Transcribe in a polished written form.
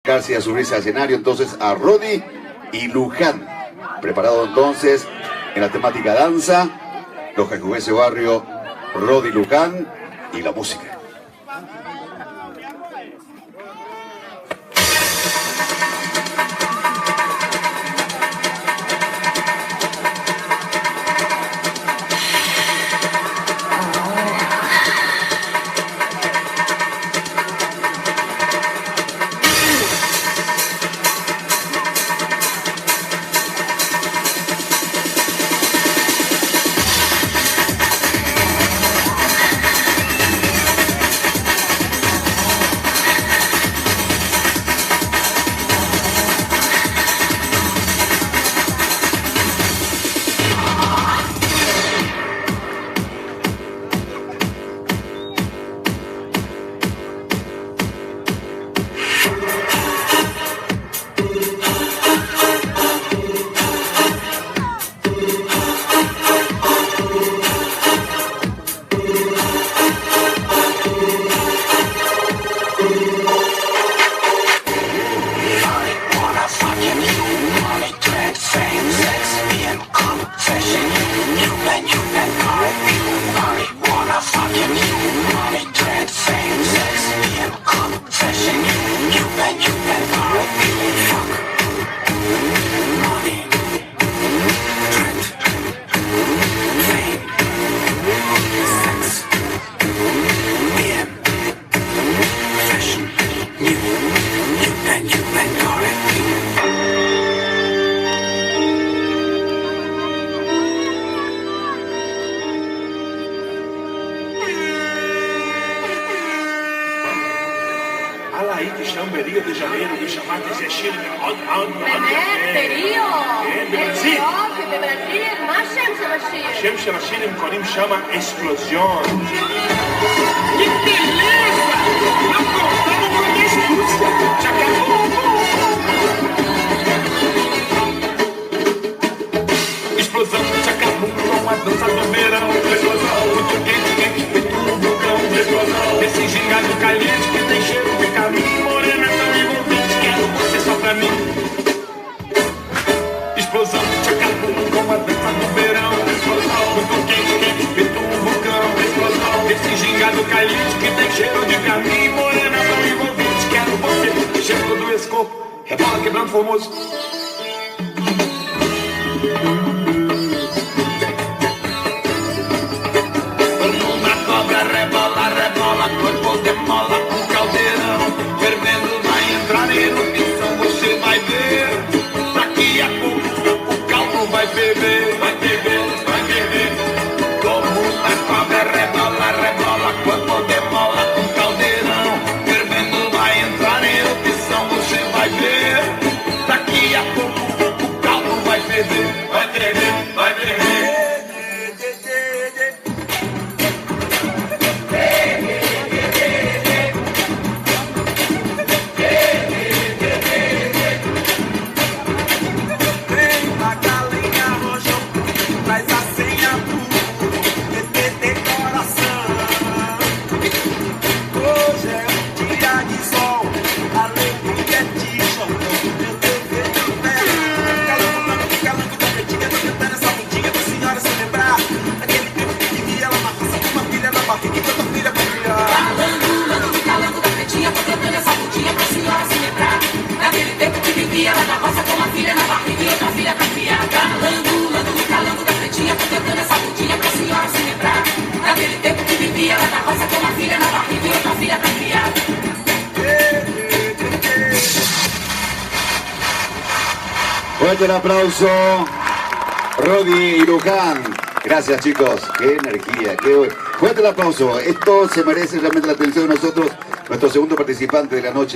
acercarse y a subirse al escenario entonces a Rodi y Luján. Preparado entonces en la temática danza, los Jajubese Barrio, Rodi Luján y la música. Rio de Janeiro, do chamado Zé Chile, ברזיל. מה השם של השיר? השם של השיר הם קוראים שמה אקספלוזיון. Que beleza! Não contava com a Rússia. Já acabou. Explosão, Chacabu, com a dança do verão. Explosão, muito quente, quente, feito um vulcão. Explosão, esse gingado caliente que tem cheiro de caminho. Morena tão envolvente, quero você só pra mim. Explosão, Chacabu, com a dança do verão. Explosão, muito quente, quente, feito um vulcão. Explosão, esse gingado caliente que tem cheiro de caminho. Morena tão envolvente, quero você. Cheiro do escopo, rebola quebrando formoso. Corpo demola com caldeirão, fervendo vai entrar em erupção, você vai ver. Daqui a pouco o caldo vai beber, vai beber, vai beber. Como a cobra rebola, rebola, corpo demola com caldeirão, fervendo vai entrar em erupção, você vai ver. Daqui a pouco o caldo vai beber, vai beber, vai beber. Fuerte el aplauso, Rodi y Luján. Gracias, chicos. Qué energía. Fuerte el aplauso. Esto se merece realmente la atención de nosotros, nuestro segundo participante de la noche.